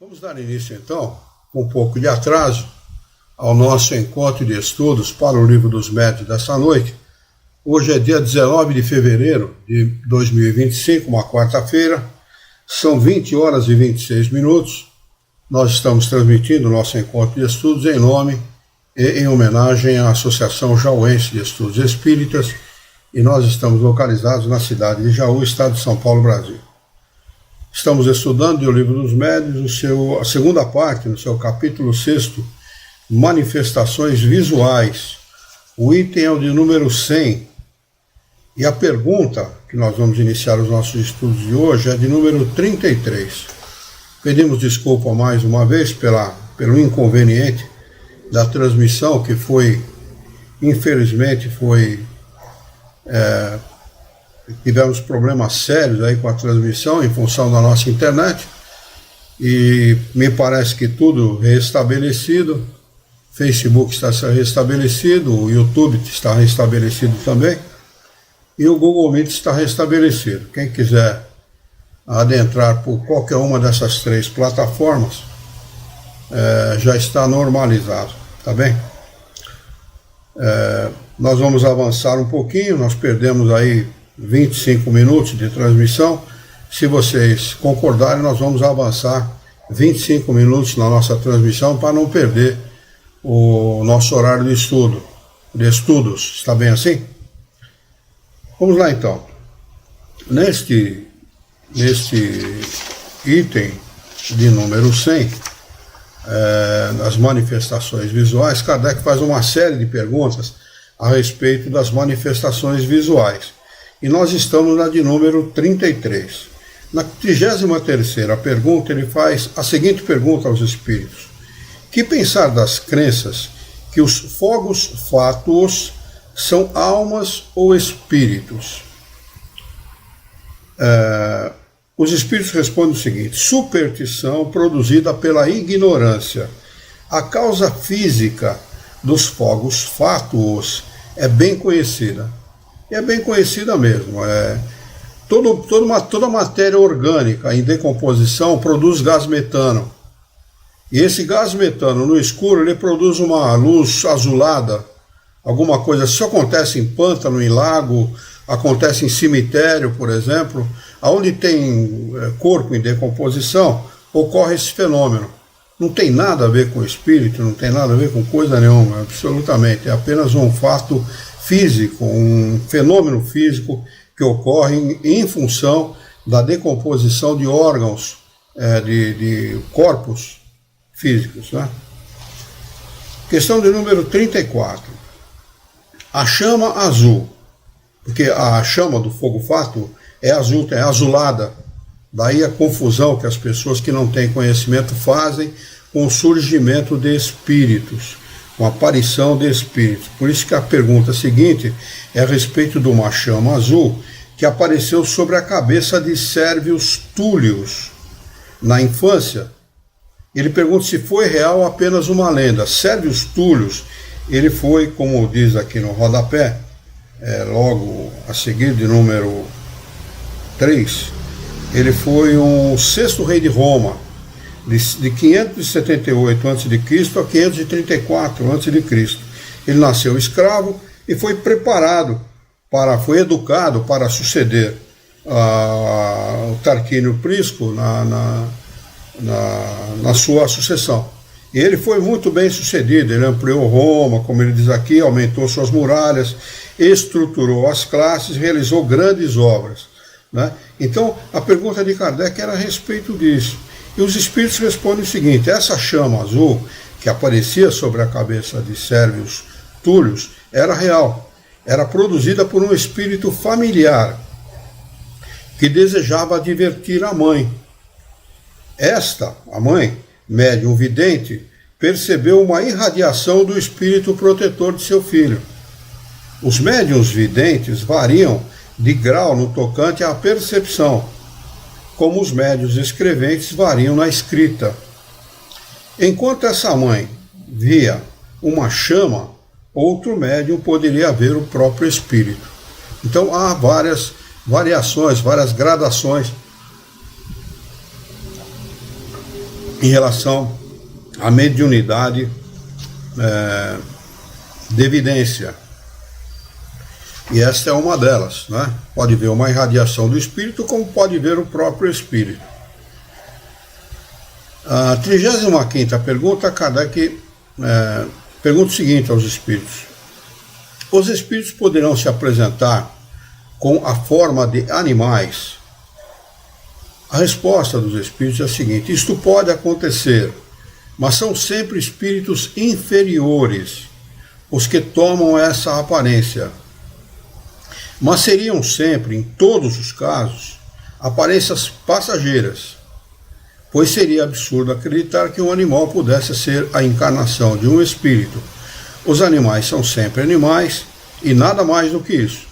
Vamos dar início então, com um pouco de atraso, ao nosso encontro de estudos para o Livro dos Médiuns dessa noite. Hoje é dia 19 de fevereiro de 2025, uma quarta-feira, são 20 horas e 26 minutos. Nós estamos transmitindo o nosso encontro de estudos em nome e em homenagem à Associação Jauense de Estudos Espíritas, e nós estamos localizados na cidade de Jaú, estado de São Paulo, Brasil. Estamos estudando o Livro dos Médiuns, a segunda parte, no seu capítulo 6, Manifestações Visuais. O item é o de número 100. E a pergunta que nós vamos iniciar os nossos estudos de hoje é de número 33. Pedimos desculpa mais uma vez pelo inconveniente da transmissão, que infelizmente tivemos problemas sérios aí com a transmissão em função da nossa internet, e me parece que tudo restabelecido. Facebook está restabelecido, o YouTube está restabelecido também, e o Google Meet está restabelecido. Quem quiser adentrar por qualquer uma dessas três plataformas, já está normalizado, tá bem? Nós vamos avançar um pouquinho, nós perdemos aí 25 minutos de transmissão. Se vocês concordarem, nós vamos avançar 25 minutos na nossa transmissão para não perder o nosso horário de estudos. Está bem assim? Vamos lá então. Neste item de número 100, as manifestações visuais, Kardec faz uma série de perguntas a respeito das manifestações visuais. E nós estamos na de número 33. Na 33ª pergunta, ele faz a seguinte pergunta aos espíritos: que pensar das crenças que os fogos fátuos são almas ou espíritos? Os espíritos respondem o seguinte: superstição produzida pela ignorância. A causa física dos fogos fátuos é bem conhecida. E é bem conhecida mesmo. Toda matéria orgânica em decomposição produz gás metano. E esse gás metano no escuro, ele produz uma luz azulada, alguma coisa. Isso acontece em pântano, em lago, acontece em cemitério, por exemplo. Onde tem corpo em decomposição, ocorre esse fenômeno. Não tem nada a ver com espírito, não tem nada a ver com coisa nenhuma, absolutamente. É apenas um fato físico, um fenômeno físico que ocorre em função da decomposição de órgãos, de corpos físicos, né? Questão de número 34. A chama azul, porque a chama do fogo fátuo é azul, é azulada. Daí a confusão que as pessoas que não têm conhecimento fazem com o surgimento de espíritos, com a aparição de espíritos. Por isso que a pergunta seguinte é a respeito de uma chama azul que apareceu sobre a cabeça de Sérvius Túlios na infância. Ele pergunta se foi real ou apenas uma lenda. Sérvius Túlios, ele foi, como diz aqui no rodapé, logo a seguir de número 3, ele foi um sexto rei de Roma, de 578 a.C. a 534 a.C. Ele nasceu escravo e foi preparado, foi educado para suceder o Tarquínio Prisco na sua sucessão. E ele foi muito bem sucedido, ele ampliou Roma, como ele diz aqui, aumentou suas muralhas, estruturou as classes, realizou grandes obras, né? Então, a pergunta de Kardec era a respeito disso. E os espíritos respondem o seguinte: essa chama azul que aparecia sobre a cabeça de Sérvius Túlios era real. Era produzida por um espírito familiar que desejava divertir a mãe. A mãe, médium vidente, percebeu uma irradiação do espírito protetor de seu filho. Os médiuns videntes variam de grau no tocante à percepção, como os médiuns escreventes variam na escrita. Enquanto essa mãe via uma chama, outro médium poderia ver o próprio espírito. Então há várias variações, várias gradações em relação à mediunidade de evidência. E esta é uma delas, né? Pode ver uma irradiação do espírito, como pode ver o próprio espírito. A 35ª pergunta, Kardec pergunta o seguinte aos espíritos: os espíritos poderão se apresentar com a forma de animais? A resposta dos espíritos é a seguinte: isto pode acontecer, mas são sempre espíritos inferiores os que tomam essa aparência. Mas seriam sempre, em todos os casos, aparências passageiras, pois seria absurdo acreditar que um animal pudesse ser a encarnação de um espírito. Os animais são sempre animais e nada mais do que isso.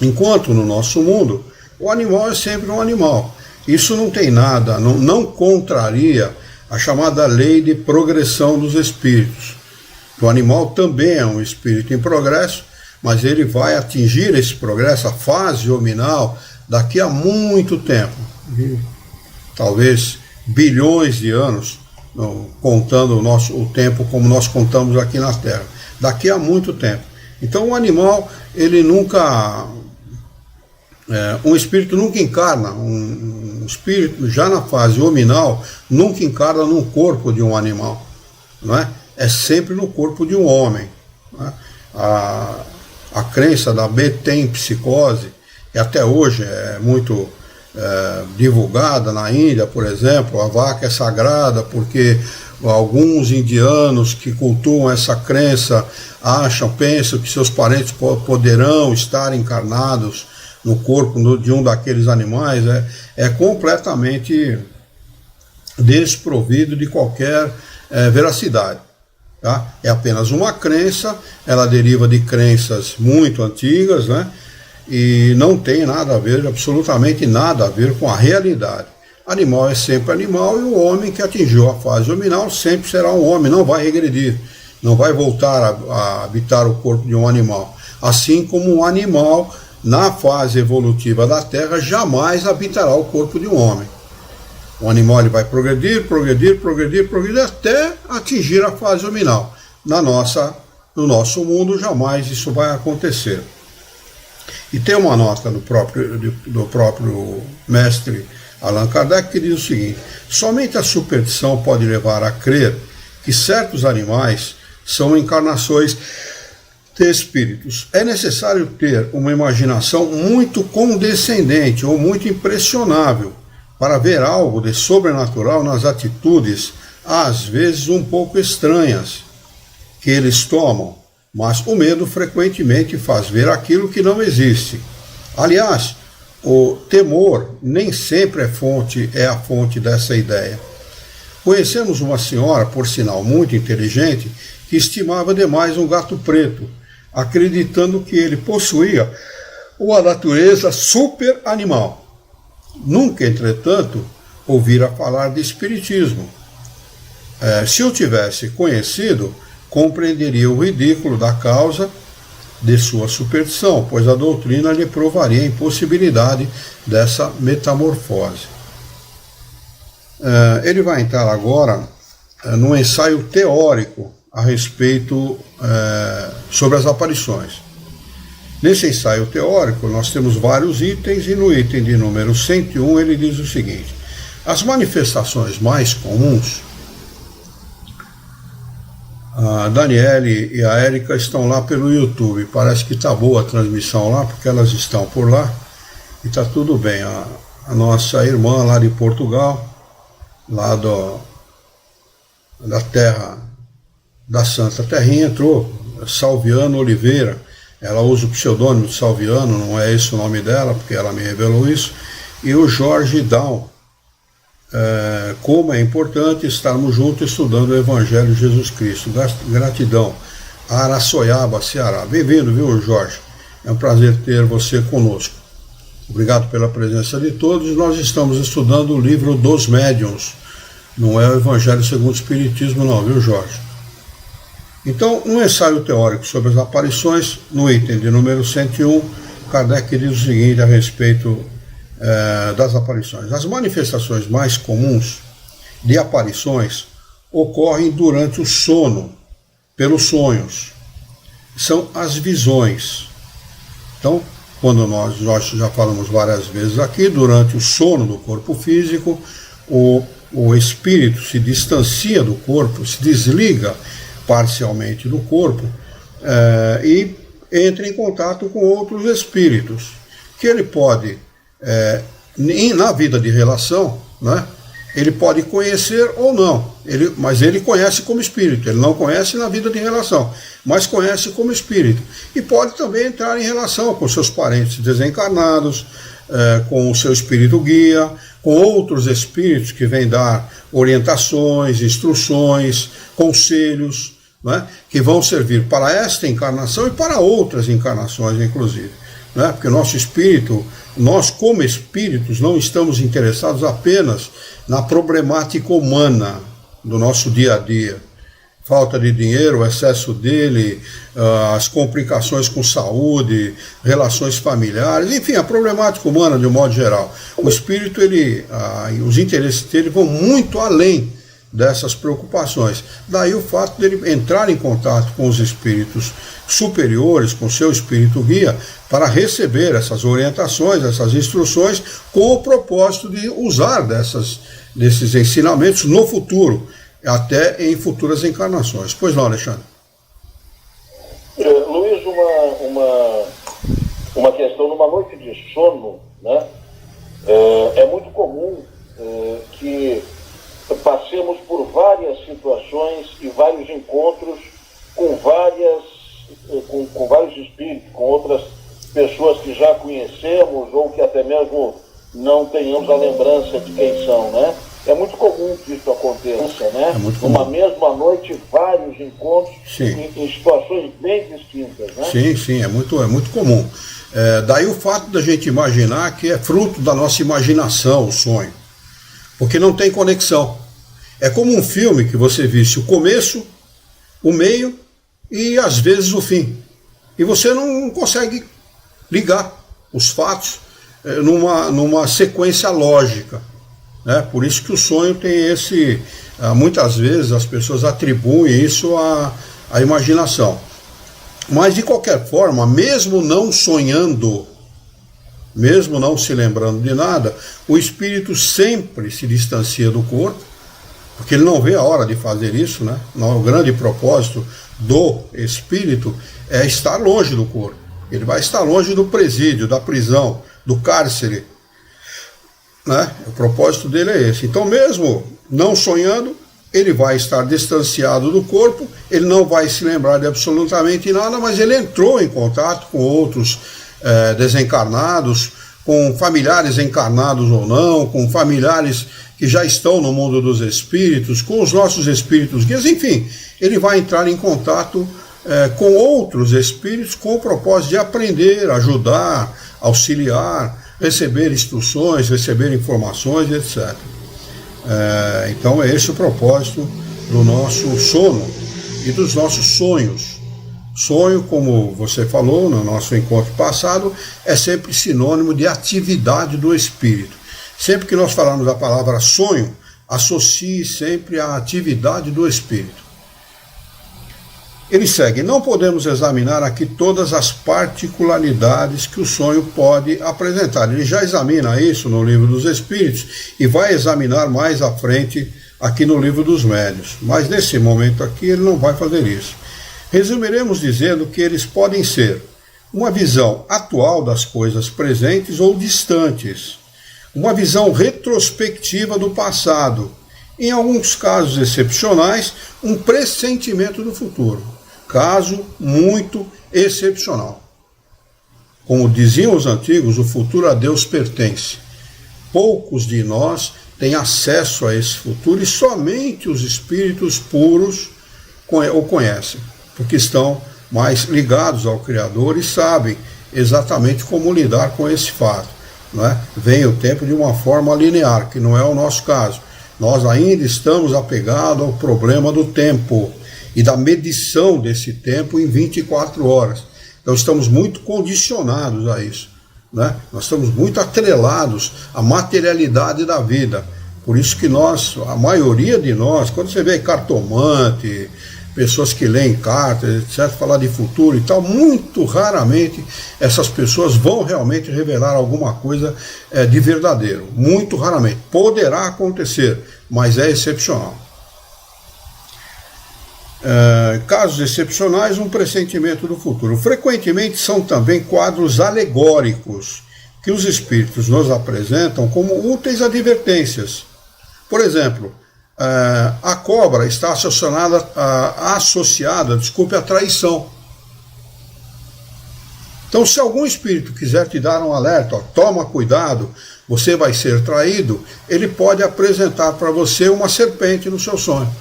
Enquanto no nosso mundo, o animal é sempre um animal. Isso não tem nada, não contraria a chamada lei de progressão dos espíritos. O animal também é um espírito em progresso, mas ele vai atingir esse progresso, a fase hominal, daqui a muito tempo. Talvez bilhões de anos, contando o tempo como nós contamos aqui na Terra. Daqui a muito tempo. Então o animal, ele nunca... um espírito nunca encarna, um espírito já na fase hominal, nunca encarna num corpo de um animal. Não é? É sempre no corpo de um homem. Não é? A crença da betempsicose, que até hoje é muito divulgada na Índia, por exemplo, a vaca é sagrada porque alguns indianos que cultuam essa crença pensam que seus parentes poderão estar encarnados no corpo de um daqueles animais, é completamente desprovido de qualquer veracidade. Tá? É apenas uma crença, ela deriva de crenças muito antigas, né? E não tem nada a ver, absolutamente nada a ver com a realidade. Animal é sempre animal, e o homem que atingiu a fase hominal sempre será um homem, não vai regredir, não vai voltar a habitar o corpo de um animal. Assim como um animal, na fase evolutiva da Terra, jamais habitará o corpo de um homem. O animal ele vai progredir até atingir a fase hominal. No nosso mundo, jamais isso vai acontecer. E tem uma nota do próprio mestre Allan Kardec que diz o seguinte: somente a superstição pode levar a crer que certos animais são encarnações de espíritos. É necessário ter uma imaginação muito condescendente ou muito impressionável para ver algo de sobrenatural nas atitudes, às vezes um pouco estranhas, que eles tomam, mas o medo frequentemente faz ver aquilo que não existe. Aliás, o temor nem sempre é a fonte dessa ideia. Conhecemos uma senhora, por sinal muito inteligente, que estimava demais um gato preto, acreditando que ele possuía uma natureza super animal. Nunca, entretanto, ouvira falar de espiritismo. Se eu tivesse conhecido, compreenderia o ridículo da causa de sua superstição, pois a doutrina lhe provaria a impossibilidade dessa metamorfose. Ele vai entrar agora num ensaio teórico a respeito sobre as aparições. Nesse ensaio teórico, nós temos vários itens, e no item de número 101 ele diz o seguinte: as manifestações mais comuns, a Daniele e a Érica estão lá pelo YouTube, parece que está boa a transmissão lá, porque elas estão por lá, e está tudo bem. A nossa irmã lá de Portugal, lá da terra, da Santa Terrinha, entrou, Salviano Oliveira. Ela usa o pseudônimo de Salviano, não é esse o nome dela, porque ela me revelou isso. E o Jorge Down. Como é importante estarmos juntos estudando o Evangelho de Jesus Cristo. Gratidão. Araçoiaba, Ceará. Bem-vindo, viu, Jorge? É um prazer ter você conosco. Obrigado pela presença de todos. Nós estamos estudando o livro dos Médiuns. Não é o Evangelho segundo o Espiritismo, não, viu, Jorge? Então, um ensaio teórico sobre as aparições, no item de número 101, Kardec diz o seguinte a respeito das aparições. As manifestações mais comuns de aparições ocorrem durante o sono, pelos sonhos. São as visões. Então, quando nós já falamos várias vezes aqui, durante o sono do corpo físico, o espírito se distancia do corpo, se desliga parcialmente do corpo e entra em contato com outros espíritos, que ele pode, na vida de relação, né, ele pode conhecer ou não, mas ele conhece como espírito, ele não conhece na vida de relação, mas conhece como espírito. E pode também entrar em relação com seus parentes desencarnados, com o seu espírito guia, com outros espíritos que vêm dar orientações, instruções, conselhos, né, que vão servir para esta encarnação e para outras encarnações, inclusive. Né, porque nosso espírito, nós como espíritos, não estamos interessados apenas na problemática humana do nosso dia a dia. Falta de dinheiro, o excesso dele, as complicações com saúde, relações familiares, enfim, a problemática humana de um modo geral. O espírito, os interesses dele vão muito além dessas preocupações. Daí o fato dele entrar em contato com os espíritos superiores, com seu espírito guia, para receber essas orientações, essas instruções, com o propósito de usar desses ensinamentos no futuro, até em futuras encarnações. Pois não, Alexandre? Luiz, uma questão, numa noite de sono, né, é muito comum que passemos por várias situações e vários encontros com vários espíritos, com outras pessoas que já conhecemos ou que até mesmo não tenhamos a lembrança de quem são, né? É muito comum que isso aconteça, né? Numa mesma noite, vários encontros em situações bem distintas, né? Sim, é muito comum. Daí o fato da gente imaginar que é fruto da nossa imaginação, o sonho. Porque não tem conexão. É como um filme que você visse o começo, o meio e às vezes o fim. E você não consegue ligar os fatos numa sequência lógica. Por isso que o sonho tem muitas vezes as pessoas atribuem isso à imaginação. Mas de qualquer forma, mesmo não sonhando, mesmo não se lembrando de nada, o espírito sempre se distancia do corpo, porque ele não vê a hora de fazer isso, né? O grande propósito do espírito é estar longe do corpo. Ele vai estar longe do presídio, da prisão, do cárcere, né? O propósito dele é esse. Então, mesmo não sonhando, ele vai estar distanciado do corpo, ele não vai se lembrar de absolutamente nada, mas ele entrou em contato com outros desencarnados, com familiares encarnados ou não, com familiares que já estão no mundo dos espíritos, com os nossos espíritos guias, enfim, ele vai entrar em contato com outros espíritos com o propósito de aprender, ajudar, auxiliar, receber instruções, receber informações, etc. Então é esse o propósito do nosso sono e dos nossos sonhos. Sonho, como você falou no nosso encontro passado, é sempre sinônimo de atividade do espírito. Sempre que nós falamos da palavra sonho, associe sempre à atividade do espírito. Ele segue: não podemos examinar aqui todas as particularidades que o sonho pode apresentar. Ele já examina isso no Livro dos Espíritos e vai examinar mais à frente aqui no Livro dos Médiuns. Mas nesse momento aqui ele não vai fazer isso. Resumiremos dizendo que eles podem ser uma visão atual das coisas presentes ou distantes, uma visão retrospectiva do passado, em alguns casos excepcionais, um pressentimento do futuro. Caso muito excepcional. Como diziam os antigos, o futuro a Deus pertence. Poucos de nós têm acesso a esse futuro e somente os espíritos puros o conhecem, porque estão mais ligados ao Criador e sabem exatamente como lidar com esse fato. Não é? Vem o tempo de uma forma linear, que não é o nosso caso. Nós ainda estamos apegados ao problema do tempo e da medição desse tempo em 24 horas. Então estamos muito condicionados a isso, né? Nós estamos muito atrelados à materialidade da vida, Por isso que nós, a maioria de nós, quando você vê cartomante, pessoas que leem cartas, etc., falar de futuro e tal, muito raramente essas pessoas vão realmente revelar alguma coisa de verdadeiro. Muito raramente. Poderá acontecer, mas é excepcional. Casos excepcionais, um pressentimento do futuro. Frequentemente são também quadros alegóricos que os espíritos nos apresentam como úteis advertências. Por exemplo, a cobra está associada à traição. Então, se algum espírito quiser te dar um alerta, toma cuidado, você vai ser traído, ele pode apresentar para você uma serpente no seu sonho.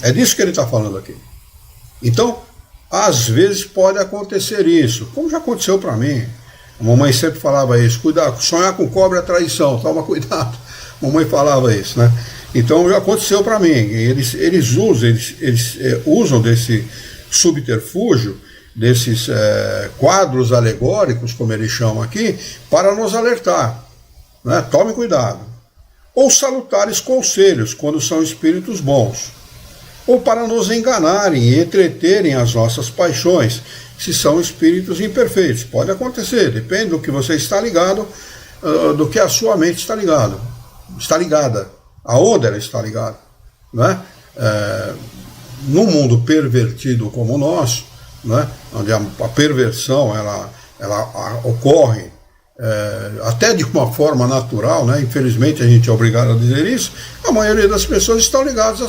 É disso que ele está falando aqui. Então, às vezes pode acontecer isso, como já aconteceu para mim. A mamãe sempre falava isso, cuidado, sonhar com cobra é traição, toma cuidado. A mamãe falava isso, né? Então já aconteceu para mim. Eles usam desse subterfúgio, desses quadros alegóricos, como eles chamam aqui, para nos alertar, né? Tome cuidado. Ou salutares conselhos, quando são espíritos bons. Ou para nos enganarem e entreterem as nossas paixões, se são espíritos imperfeitos. Pode acontecer, depende do que você está ligado, do que a sua mente está ligada, aonde ela está ligada, né? Num mundo pervertido como o nosso, né? Onde a perversão ela ocorre até de uma forma natural, né? Infelizmente a gente é obrigado a dizer isso, a maioria das pessoas estão ligadas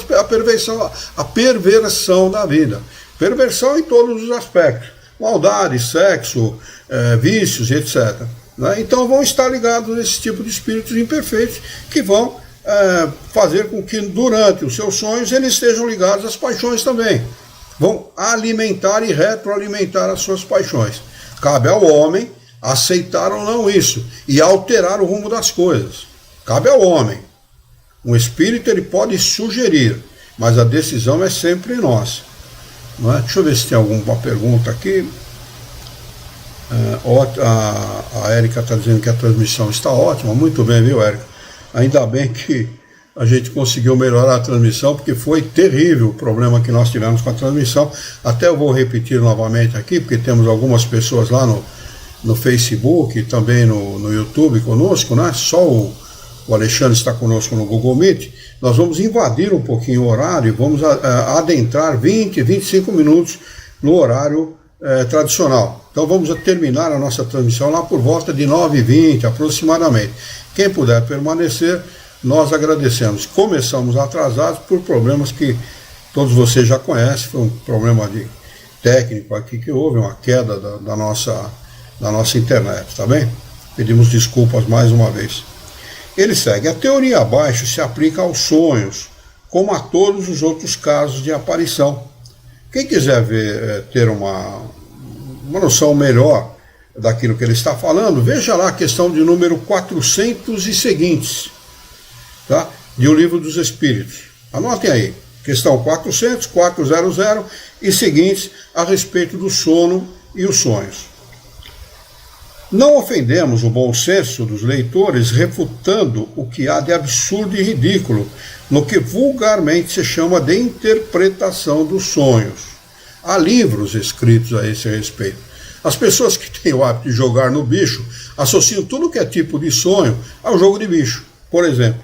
à perversão da vida. Perversão em todos os aspectos, maldade, sexo, vícios, etc. Né? Então vão estar ligados a esse tipo de espíritos imperfeitos que vão fazer com que durante os seus sonhos eles estejam ligados às paixões também. Vão alimentar e retroalimentar as suas paixões. Cabe ao homem aceitar ou não isso e alterar o rumo das coisas. Cabe ao homem. Um espírito ele pode sugerir, mas a decisão é sempre nossa. Não é? Deixa eu ver se tem alguma pergunta aqui. A Érica está dizendo que a transmissão está ótima. Muito bem, viu, Érica? Ainda bem que a gente conseguiu melhorar a transmissão, porque foi terrível o problema que nós tivemos com a transmissão. Até eu vou repetir novamente aqui, porque temos algumas pessoas lá no Facebook e também no YouTube conosco, né? Só o Alexandre está conosco no Google Meet. Nós vamos invadir um pouquinho o horário e vamos adentrar 20, 25 minutos no horário tradicional. Então vamos terminar a nossa transmissão lá por volta de 9h20 aproximadamente. Quem puder permanecer, nós agradecemos. Começamos atrasados por problemas que todos vocês já conhecem. Foi um problema técnico aqui que houve, uma queda da nossa internet, tá bem? Pedimos desculpas mais uma vez. Ele segue: a teoria abaixo se aplica aos sonhos, como a todos os outros casos de aparição. Quem quiser ter uma noção melhor daquilo que ele está falando, veja lá a questão de número 400 e seguintes, tá? De O Livro dos Espíritos. Anotem aí, questão 400, 400 e seguintes a respeito do sono e os sonhos. Não ofendemos o bom senso dos leitores refutando o que há de absurdo e ridículo no que vulgarmente se chama de interpretação dos sonhos. Há livros escritos a esse respeito. As pessoas que têm o hábito de jogar no bicho associam tudo que é tipo de sonho ao jogo de bicho, por exemplo.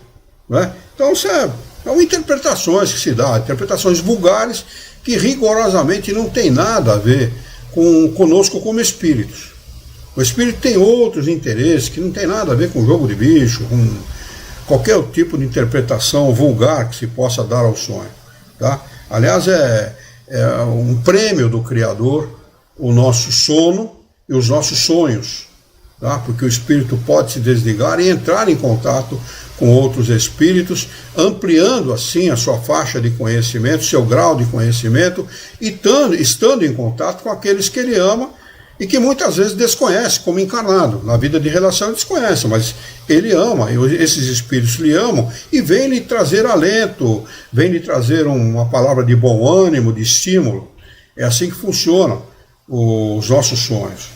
Né? Então, são interpretações que se dão, interpretações vulgares que rigorosamente não tem nada a ver conosco como espíritos. O espírito tem outros interesses que não tem nada a ver com jogo de bicho, com qualquer tipo de interpretação vulgar que se possa dar ao sonho. Tá? Aliás, é um prêmio do Criador o nosso sono e os nossos sonhos. Tá? Porque o espírito pode se desligar e entrar em contato com outros espíritos, ampliando assim a sua faixa de conhecimento, seu grau de conhecimento, e estando em contato com aqueles que ele ama e que muitas vezes desconhece como encarnado. Na vida de relação ele desconhece, mas ele ama, esses espíritos lhe amam e vêm lhe trazer alento, vêm lhe trazer uma palavra de bom ânimo, de estímulo. É assim que funcionam os nossos sonhos.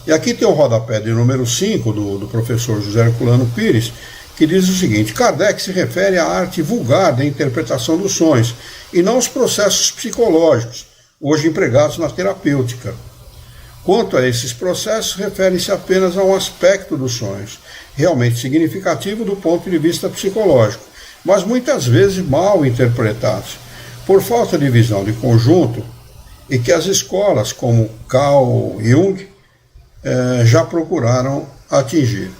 E aqui tem o rodapé de número 5 do professor José Herculano Pires, que diz o seguinte: Kardec se refere à arte vulgar da interpretação dos sonhos, e não aos processos psicológicos, hoje empregados na terapêutica. Quanto a esses processos, referem-se apenas a um aspecto dos sonhos, realmente significativo do ponto de vista psicológico, mas muitas vezes mal interpretados, por falta de visão de conjunto, e que as escolas como Carl Jung já procuraram atingir.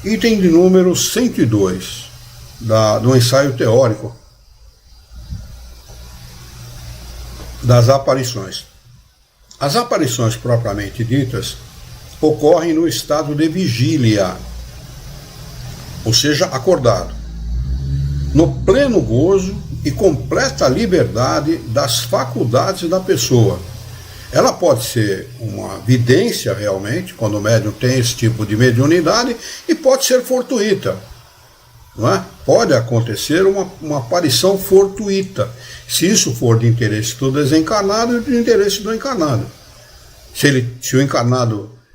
Item de número 102 do ensaio teórico das aparições. As aparições propriamente ditas ocorrem no estado de vigília, ou seja, acordado, no pleno gozo e completa liberdade das faculdades da pessoa. Ela pode ser uma vidência realmente, quando o médium tem esse tipo de mediunidade, e pode ser fortuita. Não é? Pode acontecer uma aparição fortuita, se isso for de interesse do desencarnado e de interesse do encarnado. Se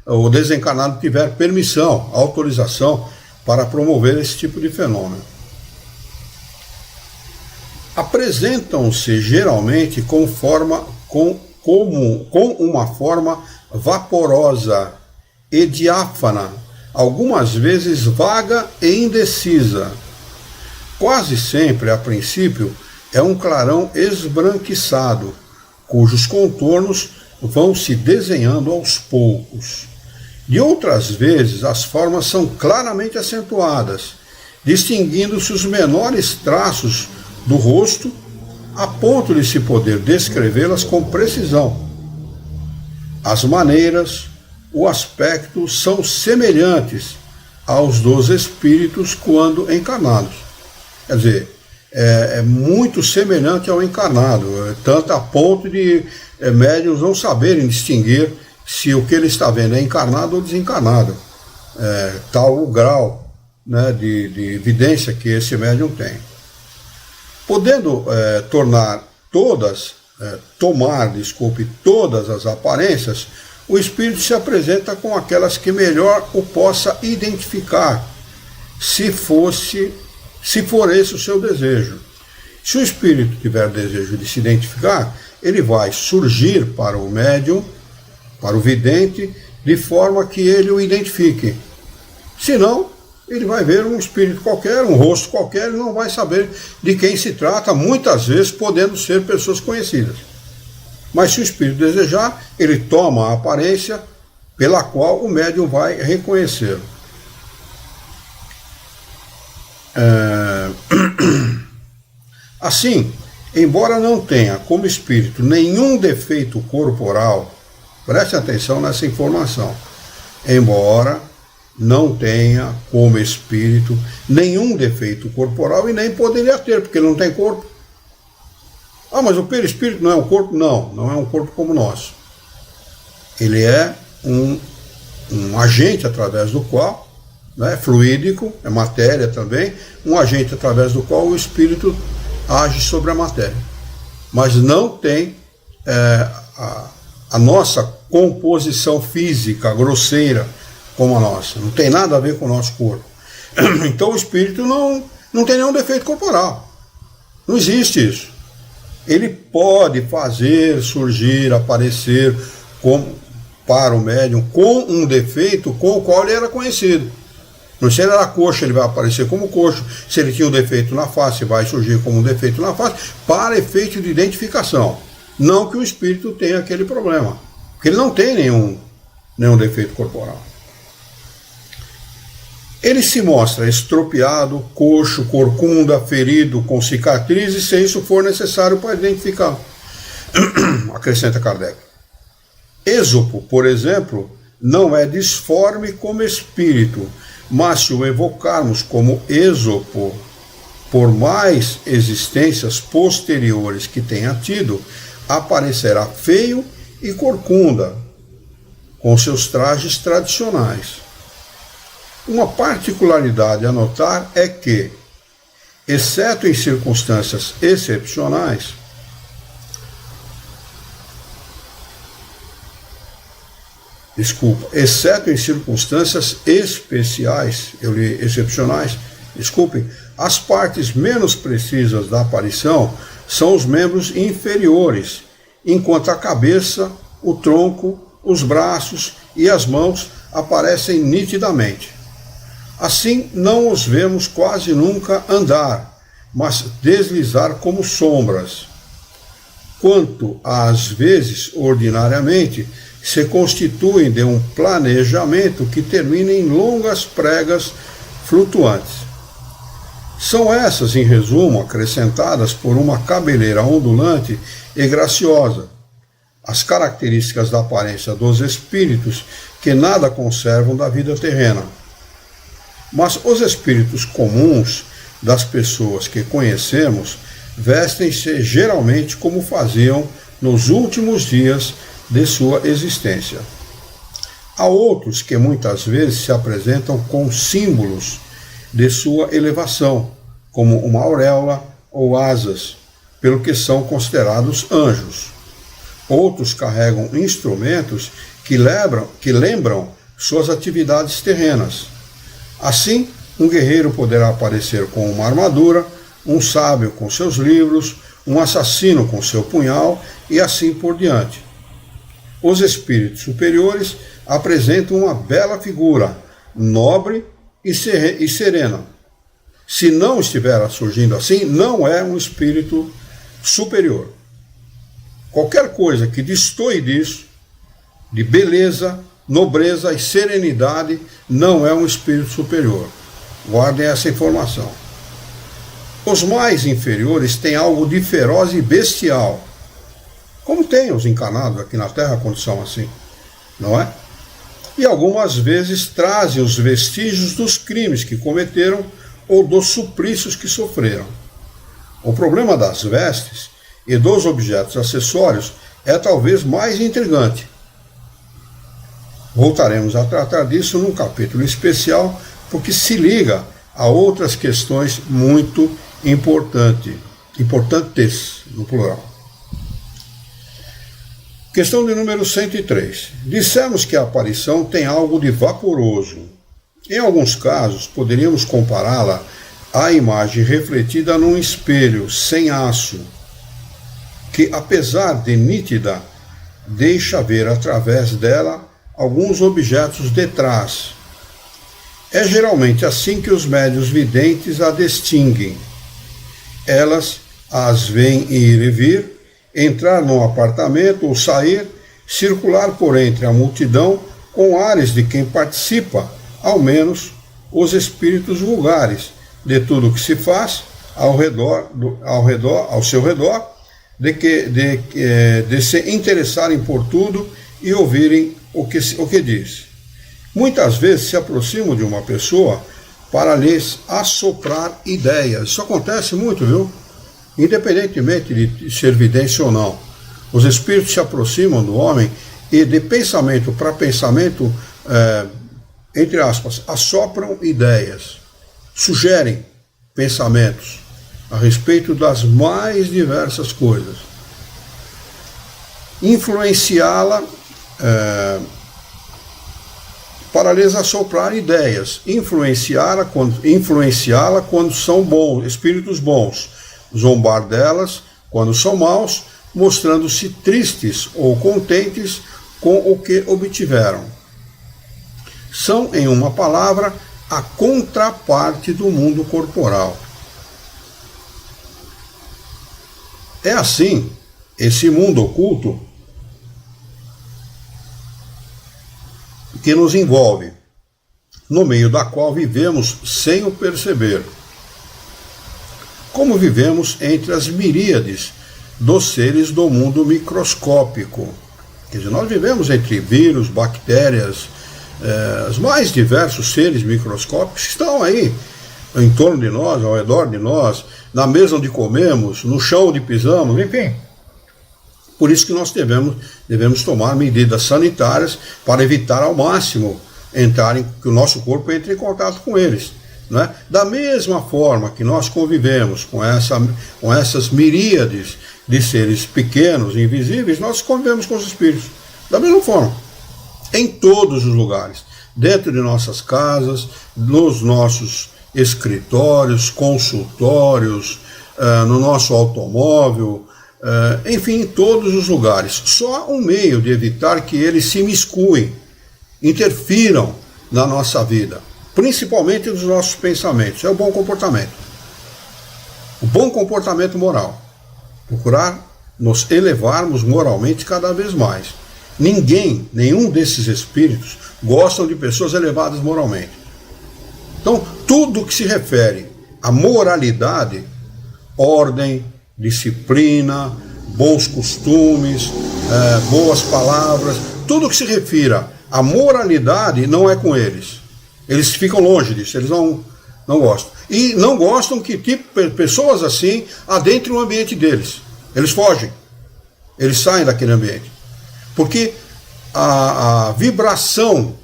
o desencarnado tiver permissão, autorização para promover esse tipo de fenômeno. Apresentam-se geralmente com uma forma vaporosa e diáfana, algumas vezes vaga e indecisa. Quase sempre, a princípio, é um clarão esbranquiçado, cujos contornos vão se desenhando aos poucos. De outras vezes, as formas são claramente acentuadas, distinguindo-se os menores traços do rosto, a ponto de se poder descrevê-las com precisão. As maneiras, o aspecto são semelhantes aos dos espíritos quando encarnados. Quer dizer, é muito semelhante ao encarnado, tanto a ponto de médiuns não saberem distinguir se o que ele está vendo é encarnado ou desencarnado. Tal o grau, né, de evidência que esse médium tem. Podendo tomar todas as aparências, o espírito se apresenta com aquelas que melhor o possa identificar, se for esse o seu desejo. Se o espírito tiver desejo de se identificar, ele vai surgir para o médium, para o vidente, de forma que ele o identifique. Se não, ele vai ver um espírito qualquer, um rosto qualquer, e não vai saber de quem se trata, muitas vezes podendo ser pessoas conhecidas. Mas se o espírito desejar, ele toma a aparência pela qual o médium vai reconhecê-lo. Assim, embora não tenha como espírito nenhum defeito corporal, preste atenção nessa informação, embora não tenha como espírito nenhum defeito corporal e nem poderia ter, porque não tem corpo. Ah, mas o perispírito não é um corpo? Não, não é um corpo como o nosso. Ele é um agente através do qual, né, fluídico, é matéria também, um agente através do qual o espírito age sobre a matéria. Mas não tem a nossa composição física grosseira como a nossa. Não tem nada a ver com o nosso corpo. Então o espírito não tem nenhum defeito corporal. Não existe isso. Ele pode fazer surgir, aparecer para o médium com um defeito com o qual ele era conhecido. Se ele era coxo, ele vai aparecer como coxo. Se ele tinha um defeito na face, vai surgir como um defeito na face, para efeito de identificação. Não que o espírito tenha aquele problema, porque ele não tem nenhum defeito corporal. Ele se mostra estropiado, coxo, corcunda, ferido, com cicatrizes, se isso for necessário para identificar. Acrescenta Kardec. Êxopo, por exemplo, não é disforme como espírito, mas se o evocarmos como Êxopo, por mais existências posteriores que tenha tido, aparecerá feio e corcunda, com seus trajes tradicionais. Uma particularidade a notar é que, exceto em circunstâncias excepcionais, exceto em circunstâncias excepcionais, as partes menos precisas da aparição são os membros inferiores, enquanto a cabeça, o tronco, os braços e as mãos aparecem nitidamente. Assim, não os vemos quase nunca andar, mas deslizar como sombras. Quanto às vezes, ordinariamente, se constituem de um planejamento que termina em longas pregas flutuantes. São essas, em resumo, acrescentadas por uma cabeleira ondulante e graciosa, as características da aparência dos espíritos que nada conservam da vida terrena. Mas os espíritos comuns das pessoas que conhecemos vestem-se geralmente como faziam nos últimos dias de sua existência. Há outros que muitas vezes se apresentam com símbolos de sua elevação, como uma auréola ou asas, pelo que são considerados anjos. Outros carregam instrumentos que lembram suas atividades terrenas. Assim, um guerreiro poderá aparecer com uma armadura, um sábio com seus livros, um assassino com seu punhal e assim por diante. Os espíritos superiores apresentam uma bela figura, nobre e serena. Se não estiver surgindo assim, não é um espírito superior. Qualquer coisa que destoe disso, de beleza, nobreza e serenidade, não é um espírito superior. Guardem essa informação. Os mais inferiores têm algo de feroz e bestial, como tem os encarnados aqui na Terra quando são assim, não é? E algumas vezes trazem os vestígios dos crimes que cometeram ou dos suplícios que sofreram. O problema das vestes e dos objetos acessórios é talvez mais intrigante. Voltaremos a tratar disso num capítulo especial, porque se liga a outras questões muito importantes, no plural. Questão de número 103. Dissemos que a aparição tem algo de vaporoso. Em alguns casos, poderíamos compará-la à imagem refletida num espelho sem aço, que, apesar de nítida, deixa ver através dela alguns objetos detrás. É geralmente assim que os médiuns videntes a distinguem. Elas as veem ir e vir, entrar num apartamento ou sair, circular por entre a multidão com ares de quem participa, ao menos os espíritos vulgares, de tudo o que se faz ao seu redor, de se interessarem por tudo e ouvirem o que diz. Muitas vezes se aproximam de uma pessoa para lhes assoprar ideias. Isso acontece muito, viu? Independentemente de ser vidência ou não. Os espíritos se aproximam do homem e de pensamento para pensamento, entre aspas, assopram ideias, sugerem pensamentos a respeito das mais diversas coisas. Influenciá-la para lhes assoprar ideias, influenciá-la quando são bons, espíritos bons, zombar delas quando são maus, mostrando-se tristes ou contentes com o que obtiveram. São, em uma palavra, a contraparte do mundo corporal. É assim, esse mundo oculto que nos envolve, no meio da qual vivemos sem o perceber. Como vivemos entre as miríades dos seres do mundo microscópico. Quer dizer, nós vivemos entre vírus, bactérias, os mais diversos seres microscópicos que estão aí, em torno de nós, ao redor de nós, na mesa onde comemos, no chão onde pisamos, enfim. Por isso que nós devemos tomar medidas sanitárias para evitar ao máximo que o nosso corpo entre em contato com eles. Né? Da mesma forma que nós convivemos com essas miríades de seres pequenos, invisíveis, nós convivemos com os espíritos. Da mesma forma. em todos os lugares, dentro de nossas casas, nos nossos escritórios, consultórios, no nosso automóvel, enfim, em todos os lugares. Só um meio de evitar que eles se imiscuem, interfiram na nossa vida, principalmente nos nossos pensamentos, é o bom comportamento. O bom comportamento moral. Procurar nos elevarmos moralmente cada vez mais. Nenhum desses espíritos gostam de pessoas elevadas moralmente. Então, tudo que se refere à moralidade, ordem, disciplina, bons costumes, boas palavras, tudo que se refira à moralidade não é com eles. Eles ficam longe disso, eles não gostam. E não gostam que pessoas assim adentrem o ambiente deles. Eles fogem, eles saem daquele ambiente. Porque a vibração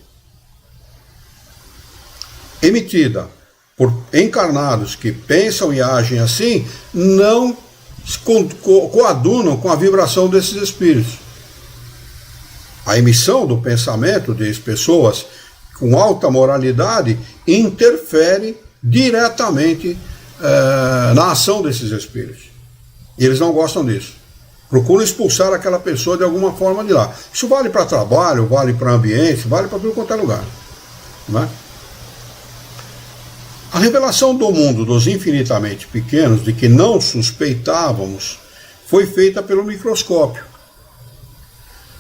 emitida por encarnados que pensam e agem assim não coadunam com a vibração desses espíritos. A emissão do pensamento de pessoas com alta moralidade interfere diretamente na ação desses espíritos. E eles não gostam disso. Procuram expulsar aquela pessoa de alguma forma de lá. Isso vale para trabalho, vale para ambiente, vale para tudo quanto é lugar. Não é? A revelação do mundo dos infinitamente pequenos, de que não suspeitávamos, foi feita pelo microscópio.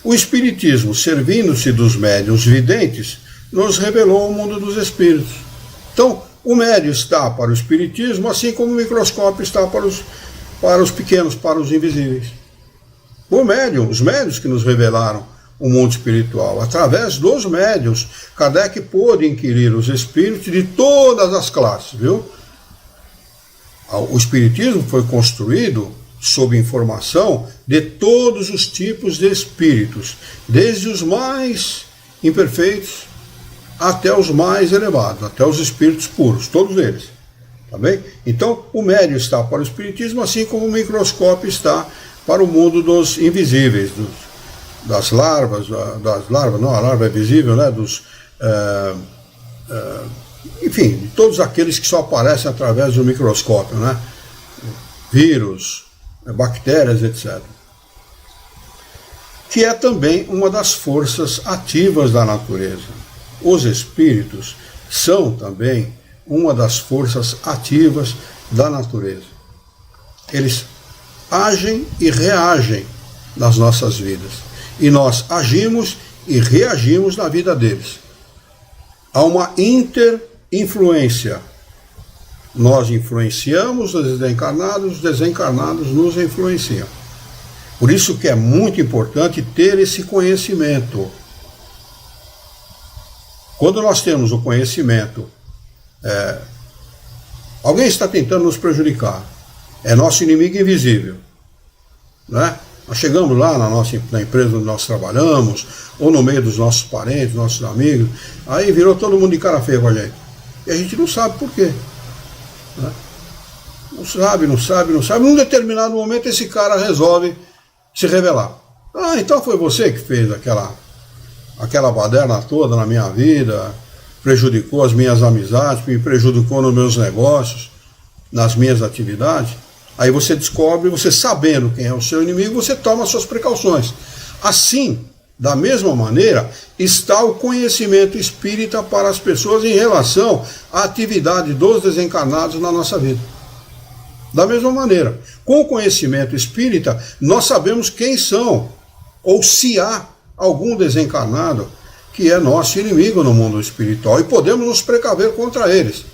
O Espiritismo, servindo-se dos médiuns videntes, nos revelou o mundo dos espíritos. Então, o médium está para o Espiritismo, assim como o microscópio está para os pequenos, para os invisíveis. Os médiuns que nos revelaram o mundo espiritual. Através dos médiuns, Kardec pôde inquirir os espíritos de todas as classes, viu? O espiritismo foi construído sob informação de todos os tipos de espíritos, desde os mais imperfeitos até os mais elevados, até os espíritos puros, todos eles. Tá bem? Então, o médium está para o espiritismo, assim como o microscópio está para o mundo dos invisíveis, das larvas, não, a larva é visível, né? Enfim, de todos aqueles que só aparecem através do microscópio, né? Vírus, bactérias, etc. Que é também uma das forças ativas da natureza. Os espíritos são também uma das forças ativas da natureza. Eles agem e reagem nas nossas vidas. E nós agimos e reagimos na vida deles. Há uma interinfluência. Nós influenciamos os desencarnados nos influenciam. Por isso que é muito importante ter esse conhecimento. Quando nós temos o conhecimento, alguém está tentando nos prejudicar. É nosso inimigo invisível. Né? Nós chegamos lá na empresa onde nós trabalhamos, ou no meio dos nossos parentes, nossos amigos, aí virou todo mundo de cara feia com a gente. E a gente não sabe por quê. Né? Não sabe. Num determinado momento esse cara resolve se revelar. Ah, então foi você que fez aquela baderna toda na minha vida, prejudicou as minhas amizades, me prejudicou nos meus negócios, nas minhas atividades. Aí você descobre, você sabendo quem é o seu inimigo, você toma suas precauções. Assim, da mesma maneira, está o conhecimento espírita para as pessoas em relação à atividade dos desencarnados na nossa vida. Da mesma maneira, com o conhecimento espírita, nós sabemos quem são, ou se há algum desencarnado que é nosso inimigo no mundo espiritual, e podemos nos precaver contra eles.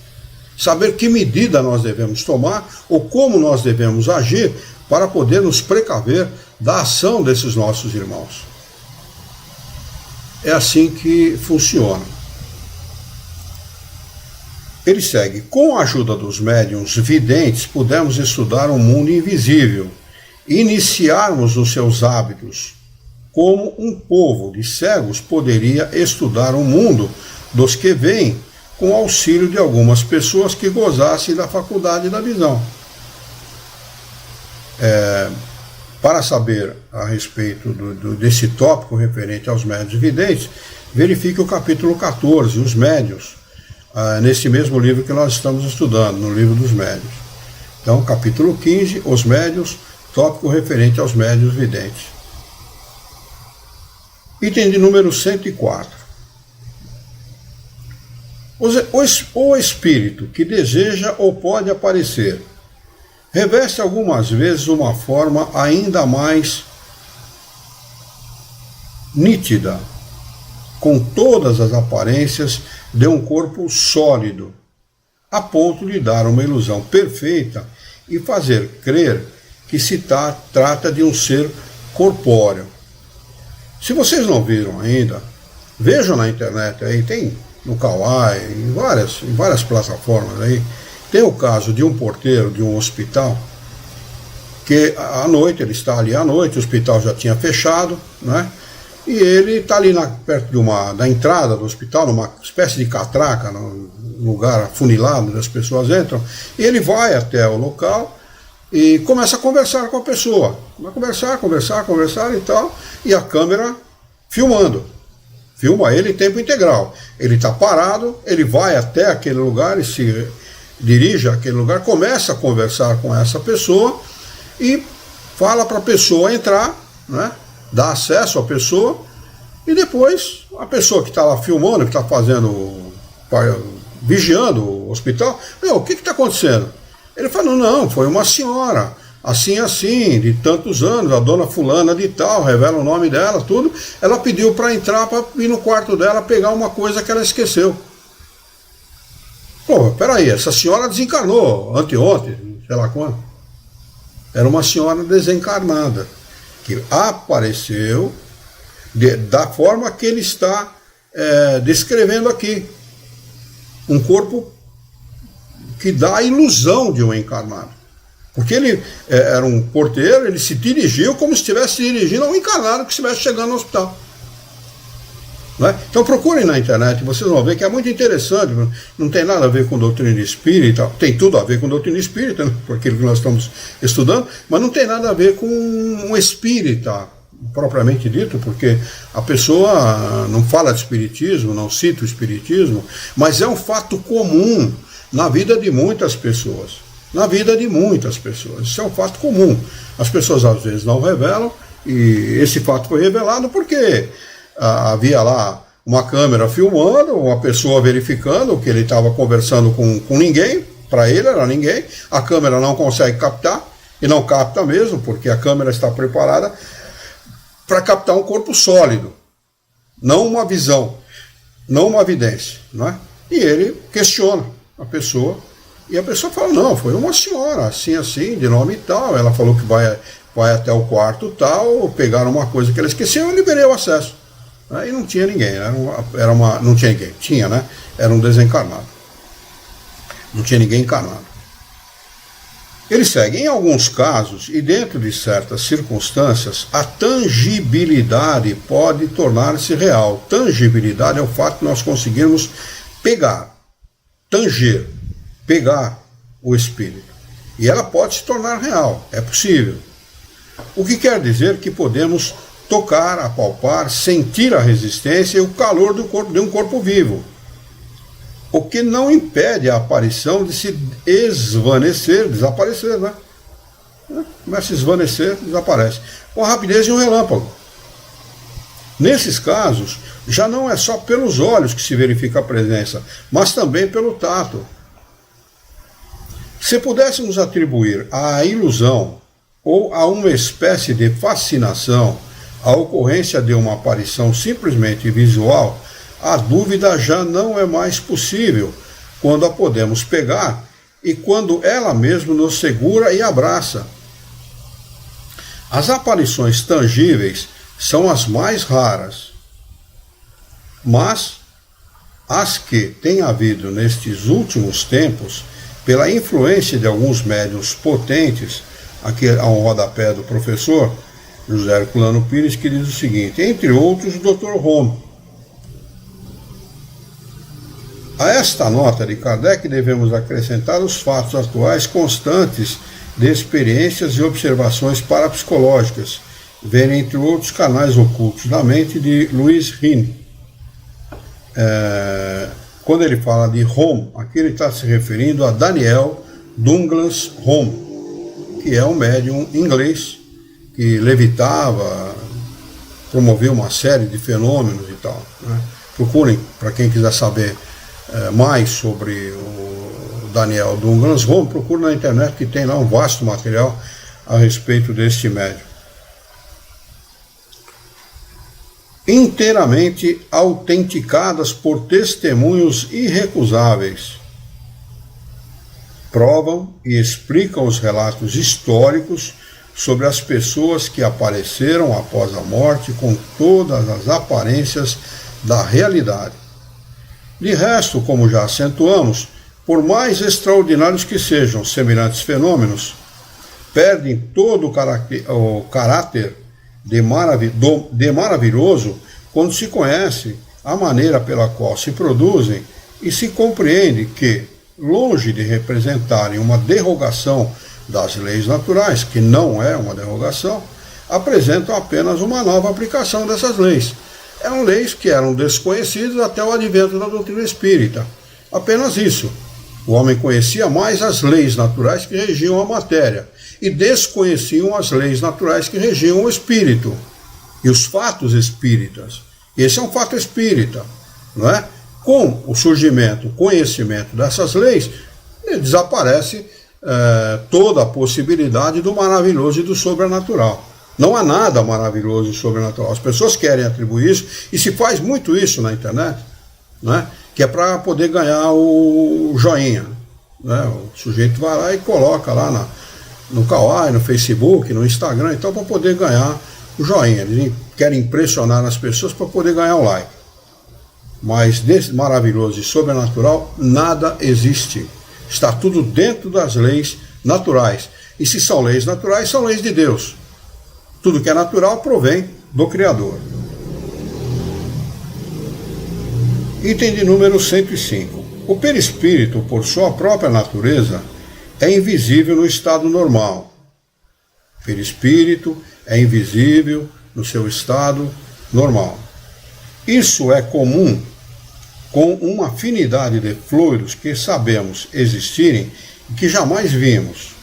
Saber que medida nós devemos tomar ou como nós devemos agir para poder nos precaver da ação desses nossos irmãos. É assim que funciona. Ele segue: com a ajuda dos médiuns videntes, pudemos estudar o mundo invisível, iniciarmos os seus hábitos, como um povo de cegos poderia estudar o mundo dos que veem, com o auxílio de algumas pessoas que gozassem da faculdade da visão. Para saber a respeito desse tópico referente aos médiuns videntes, verifique o capítulo 14, os médiuns, nesse mesmo livro que nós estamos estudando, no livro dos médiuns. Então, capítulo 15, os médiuns, tópico referente aos médiuns videntes. Item de número 104. O espírito que deseja ou pode aparecer reveste algumas vezes uma forma ainda mais nítida, com todas as aparências de um corpo sólido, a ponto de dar uma ilusão perfeita e fazer crer que se trata de um ser corpóreo. Se vocês não viram ainda, vejam na internet aí, tem no Kawaii, em várias plataformas aí, tem o caso de um porteiro de um hospital, que à noite, ele está ali à noite, o hospital já tinha fechado, né? E ele está ali perto da entrada do hospital, numa espécie de catraca, num lugar afunilado onde as pessoas entram, e ele vai até o local e começa a conversar com a pessoa. Vai conversar e tal, e a câmera filmando. Filma ele em tempo integral. Ele está parado, ele vai até aquele lugar e se dirige àquele lugar, começa a conversar com essa pessoa e fala para a pessoa entrar, né? Dá acesso à pessoa, e depois a pessoa que está lá filmando, que está vigiando o hospital, o que está acontecendo? Ele fala, não, foi uma senhora, assim, de tantos anos, a dona fulana de tal, revela o nome dela, tudo, ela pediu para entrar, para ir no quarto dela pegar uma coisa que ela esqueceu. Pô, peraí, essa senhora desencarnou anteontem, sei lá quando. Era uma senhora desencarnada, que apareceu da forma que ele está descrevendo aqui. Um corpo que dá a ilusão de um encarnado. Porque ele era um porteiro, ele se dirigiu como se estivesse dirigindo a um encarnado que estivesse chegando no hospital. Né? Então procurem na internet, vocês vão ver que é muito interessante, não tem nada a ver com doutrina espírita, tem tudo a ver com doutrina espírita, né, por aquilo que nós estamos estudando, mas não tem nada a ver com um espírita, propriamente dito, porque a pessoa não fala de espiritismo, não cita o espiritismo, mas é um fato comum na vida de muitas pessoas. Na vida de muitas pessoas. Isso é um fato comum. As pessoas às vezes não revelam, e esse fato foi revelado porque havia lá uma câmera filmando, uma pessoa verificando que ele estava conversando com ninguém, para ele era ninguém, a câmera não consegue captar, e não capta mesmo, porque a câmera está preparada para captar um corpo sólido, não uma visão, não uma evidência, não é? E ele questiona a pessoa, e a pessoa fala, não, foi uma senhora, assim, de nome tal, ela falou que vai até o quarto tal, pegaram uma coisa que ela esqueceu, eu liberei o acesso. E não tinha ninguém, não tinha ninguém, tinha, né? Era um desencarnado. Não tinha ninguém encarnado. Ele segue, em alguns casos, e dentro de certas circunstâncias, a tangibilidade pode tornar-se real. Tangibilidade é o fato de nós conseguirmos pegar o espírito. E ela pode se tornar real, é possível. O que quer dizer que podemos tocar, apalpar, sentir a resistência e o calor de um corpo vivo. O que não impede a aparição de se esvanecer, desaparecer, né? Começa a esvanecer, desaparece. Com a rapidez de um relâmpago. Nesses casos, já não é só pelos olhos que se verifica a presença, mas também pelo tato. Se pudéssemos atribuir à ilusão ou a uma espécie de fascinação a ocorrência de uma aparição simplesmente visual, a dúvida já não é mais possível quando a podemos pegar e quando ela mesma nos segura e abraça. As aparições tangíveis são as mais raras, mas as que têm havido nestes últimos tempos, pela influência de alguns médiuns potentes, aqui ao rodapé do professor José Herculano Pires, que diz o seguinte, entre outros, o Dr. Home. A esta nota de Kardec devemos acrescentar os fatos atuais constantes de experiências e observações parapsicológicas, ver entre outros canais ocultos da mente de Louis Hine. quando ele fala de Hom, aqui ele está se referindo a Daniel Douglas Hom, que é um médium inglês que levitava, promoveu uma série de fenômenos e tal, né? Procurem, para quem quiser saber mais sobre o Daniel Douglas Hom, procure na internet, que tem lá um vasto material a respeito deste médium. Inteiramente autenticadas por testemunhos irrecusáveis, provam e explicam os relatos históricos sobre as pessoas que apareceram após a morte com todas as aparências da realidade. De resto, como já acentuamos, por mais extraordinários que sejam semelhantes fenômenos, perdem todo o caráter de maravilhoso quando se conhece a maneira pela qual se produzem e se compreende que, longe de representarem uma derrogação das leis naturais, que não é uma derrogação, apresentam apenas uma nova aplicação dessas leis. Eram leis que eram desconhecidas até o advento da doutrina espírita. Apenas isso. O homem conhecia mais as leis naturais que regiam a matéria e desconheciam as leis naturais que regiam o espírito e os fatos espíritas. Esse é um fato espírita, não é? Com o surgimento, o conhecimento dessas leis, desaparece toda a possibilidade do maravilhoso e do sobrenatural. Não há nada maravilhoso e sobrenatural. As pessoas querem atribuir isso, e se faz muito isso na internet, né? Que é para poder ganhar o joinha, né? O sujeito vai lá e coloca lá no Kawaii, no Facebook, no Instagram, então, para poder ganhar o joinha. Eles querem impressionar as pessoas para poder ganhar o like. Mas desse maravilhoso e sobrenatural, nada existe. Está tudo dentro das leis naturais. E se são leis naturais, são leis de Deus. Tudo que é natural provém do Criador. Item de número 105. O perispírito, por sua própria natureza, é invisível no estado normal. O perispírito é invisível no seu estado normal. Isso é comum com uma afinidade de fluidos que sabemos existirem e que jamais vimos.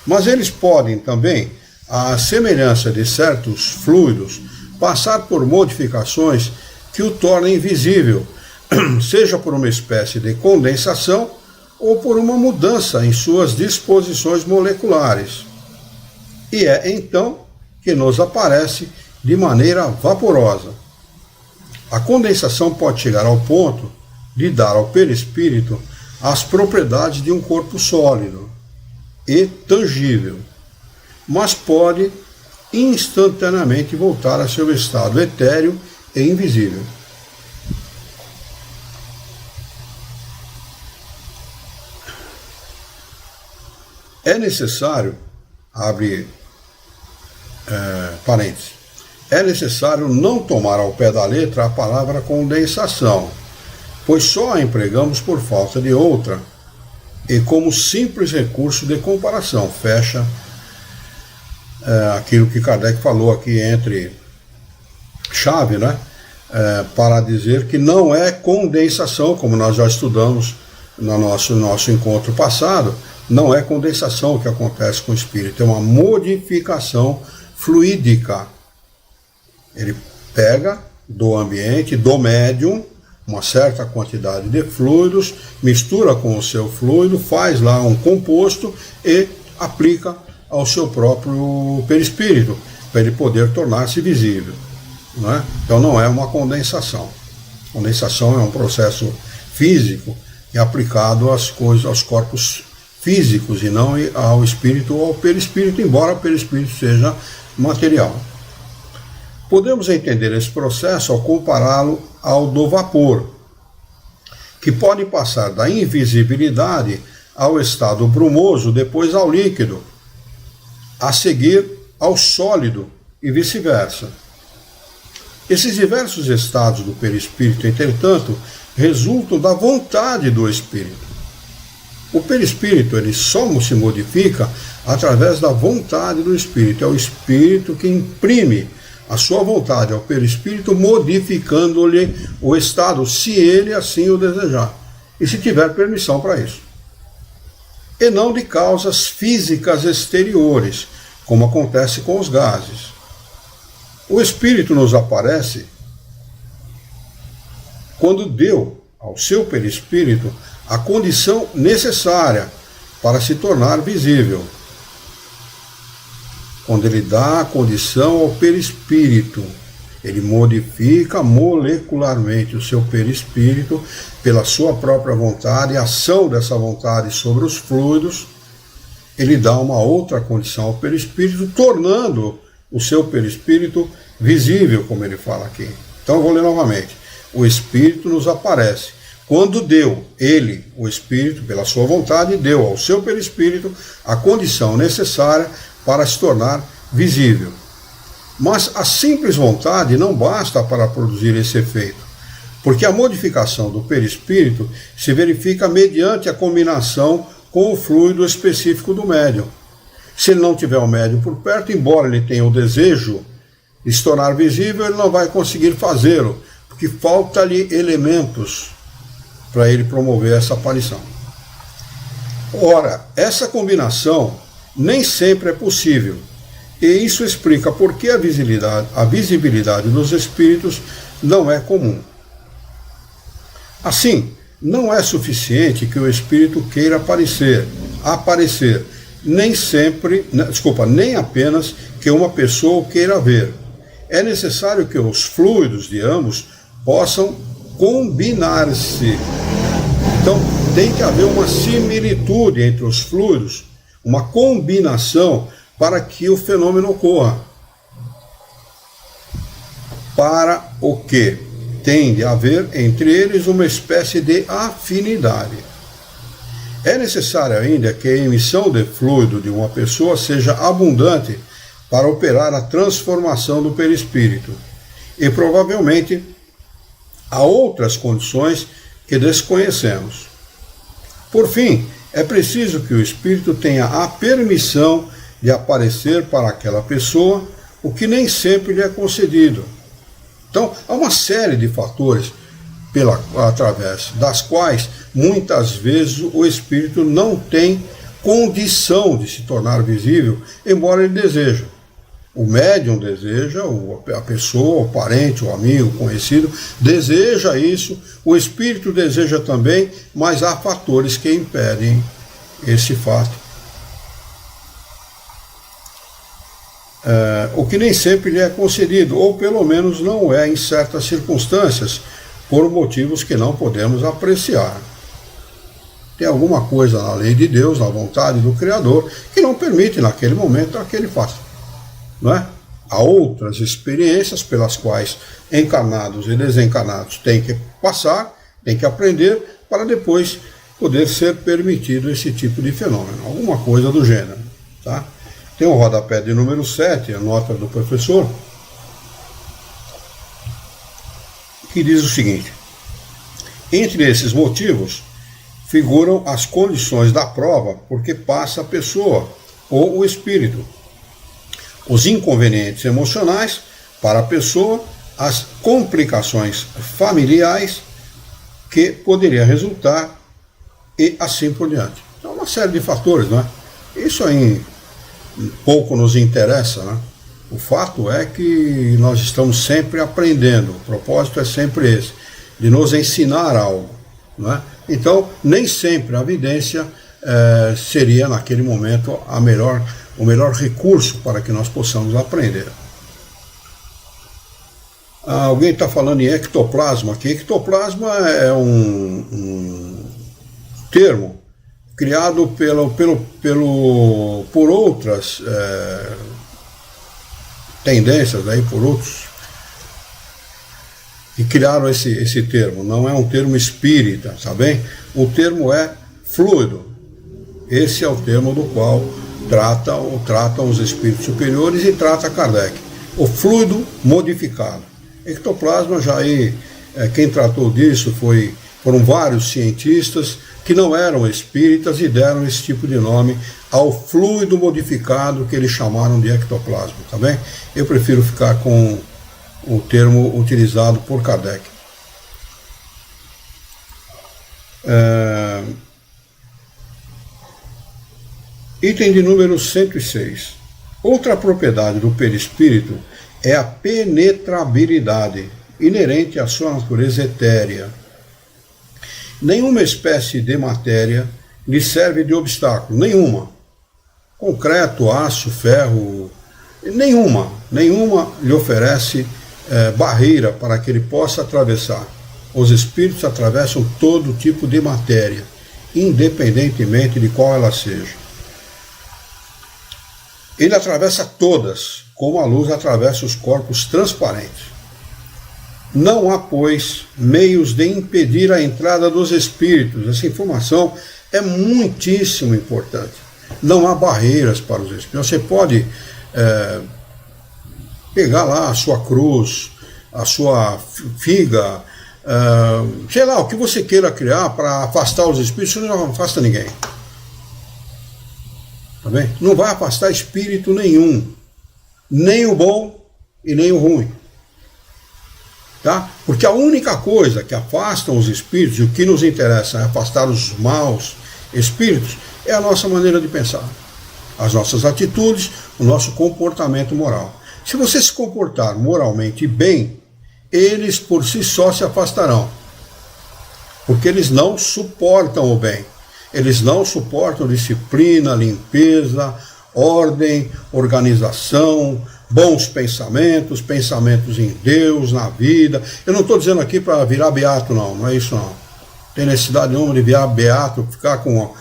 Mas eles podem também, à semelhança de certos fluidos, passar por modificações que o tornem invisível, seja por uma espécie de condensação ou por uma mudança em suas disposições moleculares. E é então que nos aparece de maneira vaporosa. A condensação pode chegar ao ponto de dar ao perispírito as propriedades de um corpo sólido e tangível, mas pode instantaneamente voltar a seu estado etéreo e invisível. É necessário, abre parênteses, é necessário não tomar ao pé da letra a palavra condensação, pois só a empregamos por falta de outra e como simples recurso de comparação. Fecha aquilo que Kardec falou aqui entre chave, né? Para dizer que não é condensação, como nós já estudamos no nosso encontro passado. Não é condensação o que acontece com o espírito, é uma modificação fluídica. Ele pega do ambiente, do médium, uma certa quantidade de fluidos, mistura com o seu fluido, faz lá um composto e aplica ao seu próprio perispírito, para ele poder tornar-se visível, não é? Então não é uma condensação. Condensação é um processo físico e aplicado às coisas, aos corpos físicos e não ao espírito ou ao perispírito, embora o perispírito seja material. Podemos entender esse processo ao compará-lo ao do vapor, que pode passar da invisibilidade ao estado brumoso, depois ao líquido, a seguir ao sólido e vice-versa. Esses diversos estados do perispírito, entretanto, resultam da vontade do espírito. O perispírito ele só se modifica através da vontade do espírito. É o espírito que imprime a sua vontade ao perispírito, modificando-lhe o estado, se ele assim o desejar, e se tiver permissão para isso. E não de causas físicas exteriores, como acontece com os gases. O espírito nos aparece quando deu ao seu perispírito a condição necessária para se tornar visível. Quando ele dá a condição ao perispírito, ele modifica molecularmente o seu perispírito pela sua própria vontade, a ação dessa vontade sobre os fluidos, ele dá uma outra condição ao perispírito, tornando o seu perispírito visível, como ele fala aqui. Então eu vou ler novamente. O espírito nos aparece quando deu, ele, o espírito, pela sua vontade, deu ao seu perispírito a condição necessária para se tornar visível. Mas a simples vontade não basta para produzir esse efeito, porque a modificação do perispírito se verifica mediante a combinação com o fluido específico do médium. Se ele não tiver o médium por perto, embora ele tenha o desejo de se tornar visível, ele não vai conseguir fazê-lo, porque falta-lhe elementos para ele promover essa aparição. Ora, essa combinação nem sempre é possível, e isso explica por que a visibilidade dos espíritos não é comum. Assim, não é suficiente que o espírito queira aparecer, nem apenas que uma pessoa o queira ver. É necessário que os fluidos de ambos possam combinar-se. Então, tem que haver uma similitude entre os fluidos, uma combinação para que o fenômeno ocorra. Para o que tende a haver entre eles uma espécie de afinidade. É necessário ainda que a emissão de fluido de uma pessoa seja abundante para operar a transformação do perispírito. E provavelmente há outras condições que desconhecemos. Por fim, é preciso que o espírito tenha a permissão de aparecer para aquela pessoa, o que nem sempre lhe é concedido. Então, há uma série de fatores através das quais muitas vezes o espírito não tem condição de se tornar visível, embora ele deseje. O médium deseja, a pessoa, o parente, o amigo, o conhecido, deseja isso, o espírito deseja também, mas há fatores que impedem esse fato. O que nem sempre lhe é concedido, ou pelo menos não é em certas circunstâncias, por motivos que não podemos apreciar. Tem alguma coisa na lei de Deus, na vontade do Criador, que não permite naquele momento aquele fato. Não é? Há outras experiências pelas quais encarnados e desencarnados têm que passar, têm que aprender, para depois poder ser permitido esse tipo de fenômeno, alguma coisa do gênero. Tá? Tem o rodapé de número 7, a nota do professor, que diz o seguinte: entre esses motivos figuram as condições da prova porque passa a pessoa ou o espírito, os inconvenientes emocionais para a pessoa, as complicações familiares que poderia resultar e assim por diante. Então, uma série de fatores, não é? Isso aí pouco nos interessa, né? O fato é que nós estamos sempre aprendendo, o propósito é sempre esse, de nos ensinar algo, não é? Então, nem sempre a vidência seria, naquele momento, o melhor recurso para que nós possamos aprender. Alguém está falando em ectoplasma aqui. Ectoplasma é um termo criado por outras tendências, aí, por outros que criaram esse termo. Não é um termo espírita, tá bem? O termo é fluido. Esse é o termo do qual tratam os espíritos superiores e trata Kardec. O fluido modificado. Ectoplasma, já aí, quem tratou disso foram vários cientistas que não eram espíritas e deram esse tipo de nome ao fluido modificado que eles chamaram de ectoplasma, tá bem? Eu prefiro ficar com o termo utilizado por Kardec. Item de número 106. Outra propriedade do perispírito é a penetrabilidade, inerente à sua natureza etérea. Nenhuma espécie de matéria lhe serve de obstáculo, nenhuma. Concreto, aço, ferro, nenhuma lhe oferece barreira para que ele possa atravessar. Os espíritos atravessam todo tipo de matéria, independentemente de qual ela seja. Ele atravessa todas, como a luz atravessa os corpos transparentes. Não há, pois, meios de impedir a entrada dos espíritos. Essa informação é muitíssimo importante. Não há barreiras para os espíritos. Você pode pegar lá a sua cruz, a sua figa, sei lá, o que você queira criar para afastar os espíritos, isso não afasta ninguém. Tá bem? Não vai afastar espírito nenhum, nem o bom e nem o ruim. Tá? Porque a única coisa que afasta os espíritos, e o que nos interessa é afastar os maus espíritos, é a nossa maneira de pensar, as nossas atitudes, o nosso comportamento moral. Se você se comportar moralmente bem, eles por si só se afastarão, porque eles não suportam o bem. Eles não suportam disciplina, limpeza, ordem, organização, bons pensamentos, pensamentos em Deus, na vida. Eu não estou dizendo aqui para virar beato, não é isso não. Tem necessidade nenhuma de virar beato, ficar com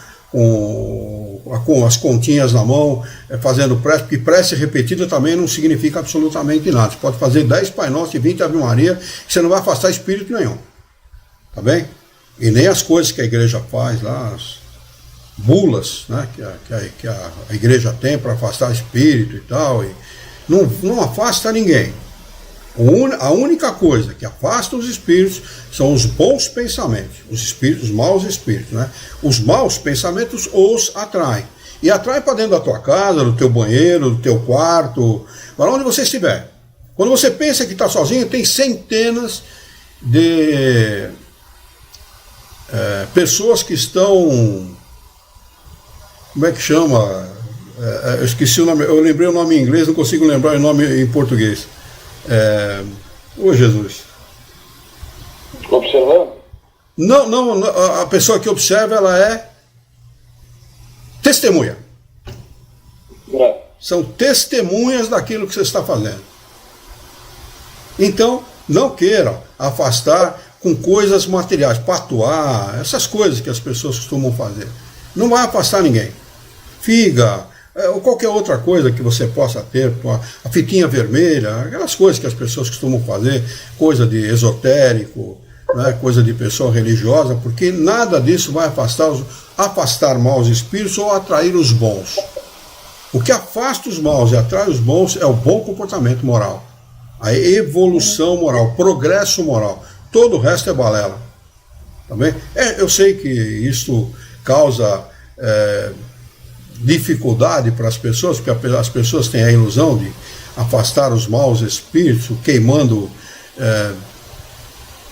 as continhas na mão, fazendo prece, porque prece repetida também não significa absolutamente nada. Você pode fazer 10 Pai Nosso e 20 Ave Maria, que você não vai afastar espírito nenhum. Tá bem? E nem as coisas que a igreja faz lá, as bulas, né, que a igreja tem para afastar espírito e tal, e não afasta ninguém. A única coisa que afasta os espíritos são os bons pensamentos, os maus espíritos, né? Os maus pensamentos os atraem. E atrai para dentro da tua casa, do teu banheiro, do teu quarto, para onde você estiver. Quando você pensa que está sozinho, tem centenas de pessoas que estão... Como é que chama? Eu esqueci o nome, eu lembrei o nome em inglês, não consigo lembrar o nome em português. Ô Jesus. Observando? Não, a pessoa que observa, ela é testemunha. São testemunhas daquilo que você está fazendo. Então, não queira afastar com coisas materiais, patuar, essas coisas que as pessoas costumam fazer. Não vai afastar ninguém. Figa, ou qualquer outra coisa que você possa ter, a fitinha vermelha, aquelas coisas que as pessoas costumam fazer, coisa de esotérico, né, coisa de pessoa religiosa, porque nada disso vai afastar maus espíritos ou atrair os bons. O que afasta os maus e atrai os bons é o bom comportamento moral, a evolução moral, o progresso moral. Todo o resto é balela. Tá bem? Eu sei que isso causa dificuldade para as pessoas, porque as pessoas têm a ilusão de afastar os maus espíritos, queimando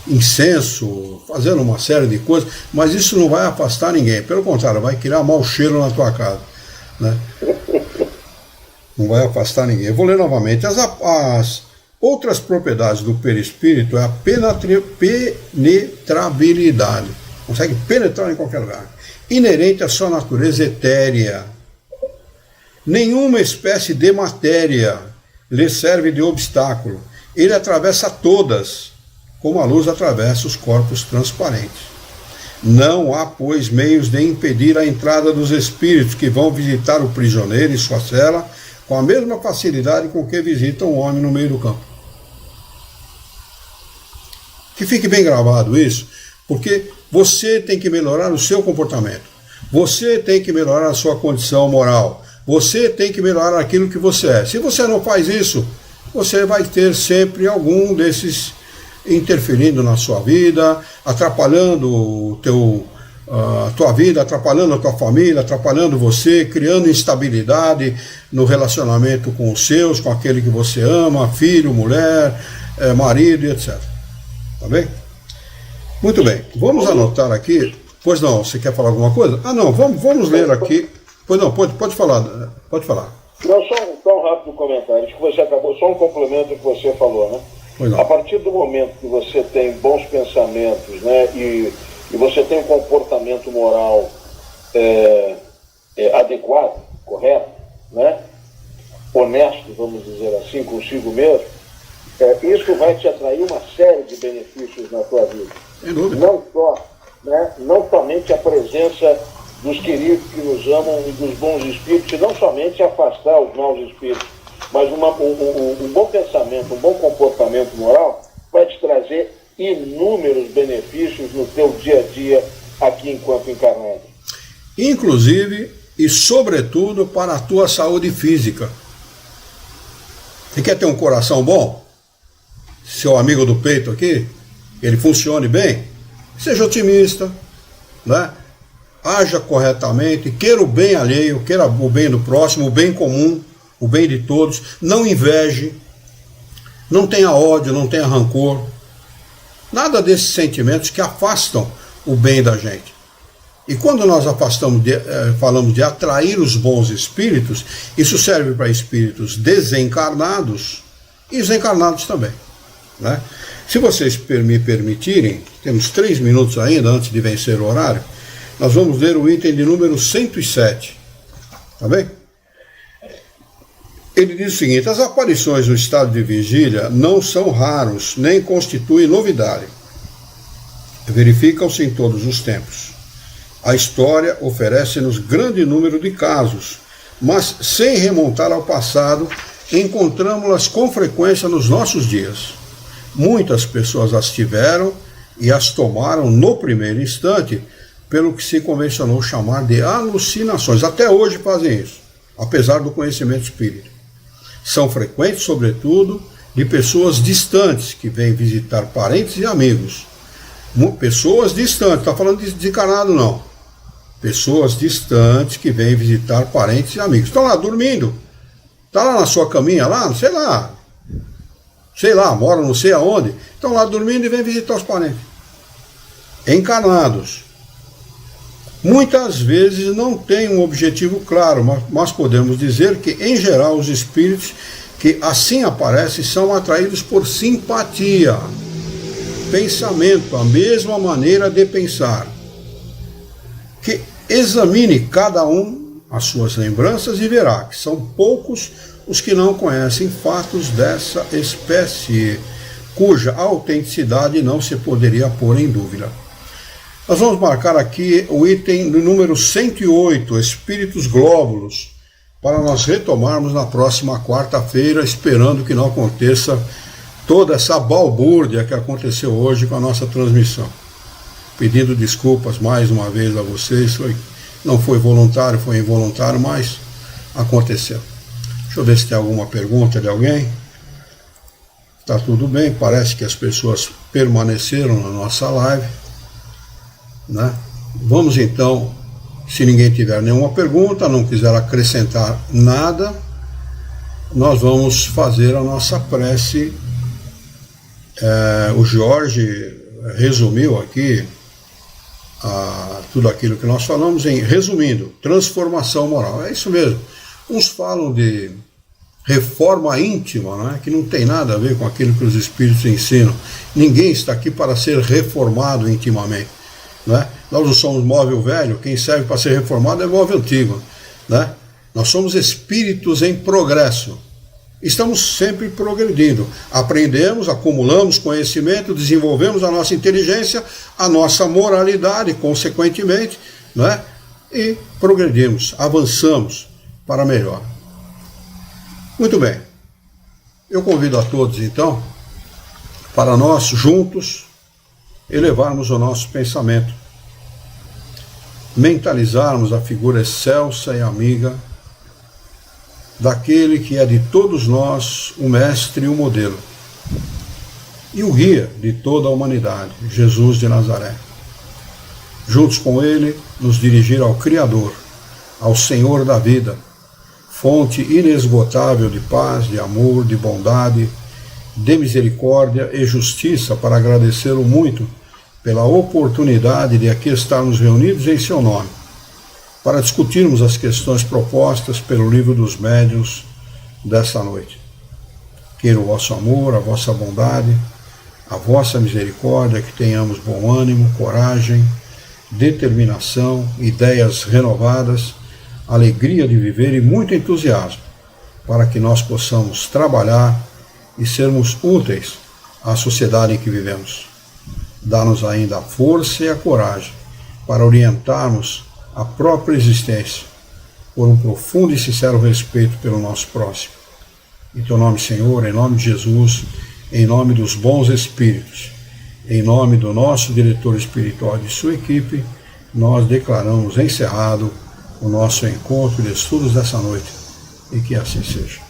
incenso, fazendo uma série de coisas, mas isso não vai afastar ninguém, pelo contrário, vai criar mau cheiro na tua casa, né? Não vai afastar ninguém. Eu vou ler novamente. As outras propriedades do perispírito é a penetrabilidade, consegue penetrar em qualquer lugar, inerente à sua natureza etérea. Nenhuma espécie de matéria lhe serve de obstáculo. Ele atravessa todas, como a luz atravessa os corpos transparentes. Não há, pois, meios de impedir a entrada dos espíritos que vão visitar o prisioneiro em sua cela com a mesma facilidade com que visitam o homem no meio do campo. Que fique bem gravado isso, porque você tem que melhorar o seu comportamento. Você tem que melhorar a sua condição moral. Você tem que melhorar aquilo que você é. Se você não faz isso, você vai ter sempre algum desses interferindo na sua vida, atrapalhando a tua vida, atrapalhando a tua família, atrapalhando você, criando instabilidade no relacionamento com os seus, com aquele que você ama, filho, mulher, marido e etc. Tá bem? Muito bem, vamos anotar aqui. Pois não, você quer falar alguma coisa? Ah não, vamos ler aqui. Pois não, pode falar, pode falar. Não, só um rápido comentário, que você acabou, só um complemento que você falou, né? Pois não. A partir do momento que você tem bons pensamentos, né, e você tem um comportamento moral adequado, correto, né, honesto, vamos dizer assim, consigo mesmo, isso vai te atrair uma série de benefícios na tua vida. Sem dúvida. Não somente a presença dos queridos que nos amam e dos bons espíritos, e não somente afastar os maus espíritos, mas um bom pensamento, um bom comportamento moral vai te trazer inúmeros benefícios no teu dia a dia aqui enquanto encarnado. Inclusive e sobretudo para a tua saúde física. Você quer ter um coração bom? Seu amigo do peito aqui, ele funcione bem? Seja otimista, né? Haja corretamente, queira o bem alheio, queira o bem do próximo, o bem comum, o bem de todos, não inveje, não tenha ódio, não tenha rancor, nada desses sentimentos que afastam o bem da gente. E quando nós falamos de atrair os bons espíritos, isso serve para espíritos desencarnados e desencarnados também, né? Se vocês me permitirem, temos 3 minutos ainda antes de vencer o horário, nós vamos ler o item de número 107, tá bem? Ele diz o seguinte: as aparições no estado de vigília não são raros, nem constituem novidade. Verificam-se em todos os tempos. A história oferece-nos grande número de casos, mas sem remontar ao passado, encontramos-las com frequência nos nossos dias. Muitas pessoas as tiveram e as tomaram no primeiro instante pelo que se convencionou chamar de alucinações. Até hoje fazem isso, apesar do conhecimento espírita. São frequentes, sobretudo, de pessoas distantes que vêm visitar parentes e amigos. Pessoas distantes, está falando de desencarnado não. Pessoas distantes que vêm visitar parentes e amigos. Estão lá dormindo, está lá na sua caminha, lá, sei lá, moram não sei aonde, estão lá dormindo e vêm visitar os parentes. Encarnados. Muitas vezes não têm um objetivo claro, mas podemos dizer que, em geral, os espíritos que assim aparecem são atraídos por simpatia, pensamento, a mesma maneira de pensar. Que examine cada um as suas lembranças e verá que são poucos os que não conhecem fatos dessa espécie, cuja autenticidade não se poderia pôr em dúvida. Nós vamos marcar aqui o item do número 108, Espíritos Glóbulos, para nós retomarmos na próxima quarta-feira, esperando que não aconteça toda essa balbúrdia que aconteceu hoje com a nossa transmissão. Pedindo desculpas mais uma vez a vocês, não foi voluntário, foi involuntário, mas aconteceu. Deixa eu ver se tem alguma pergunta de alguém. Está tudo bem, parece que as pessoas permaneceram na nossa live, né? Vamos então, se ninguém tiver nenhuma pergunta, não quiser acrescentar nada, nós vamos fazer a nossa prece. O Jorge resumiu aqui tudo aquilo que nós falamos resumindo, transformação moral. É isso mesmo. Uns falam de reforma íntima, né, que não tem nada a ver com aquilo que os espíritos ensinam. Ninguém está aqui para ser reformado intimamente, né? Nós não somos móvel velho, quem serve para ser reformado é móvel antigo, né? Nós somos espíritos em progresso, estamos sempre progredindo, aprendemos, acumulamos conhecimento, desenvolvemos a nossa inteligência, a nossa moralidade, consequentemente, né? E progredimos, avançamos para melhor. Muito bem, eu convido a todos então, para nós juntos elevarmos o nosso pensamento, mentalizarmos a figura excelsa e amiga daquele que é de todos nós o mestre e o modelo, e o guia de toda a humanidade, Jesus de Nazaré. juntos com Ele, nos dirigir ao Criador, ao Senhor da vida, fonte inesgotável de paz, de amor, de bondade, de misericórdia e justiça, para agradecê-lo muito pela oportunidade de aqui estarmos reunidos em seu nome, para discutirmos as questões propostas pelo Livro dos Médiuns desta noite. Queira o vosso amor, a vossa bondade, a vossa misericórdia, que tenhamos bom ânimo, coragem, determinação, ideias renovadas, alegria de viver e muito entusiasmo, para que nós possamos trabalhar e sermos úteis à sociedade em que vivemos. Dá-nos ainda a força e a coragem para orientarmos a própria existência por um profundo e sincero respeito pelo nosso próximo. Em teu nome, Senhor, em nome de Jesus, em nome dos bons espíritos, em nome do nosso diretor espiritual e de sua equipe, nós declaramos encerrado o nosso encontro de estudos dessa noite, e que assim seja.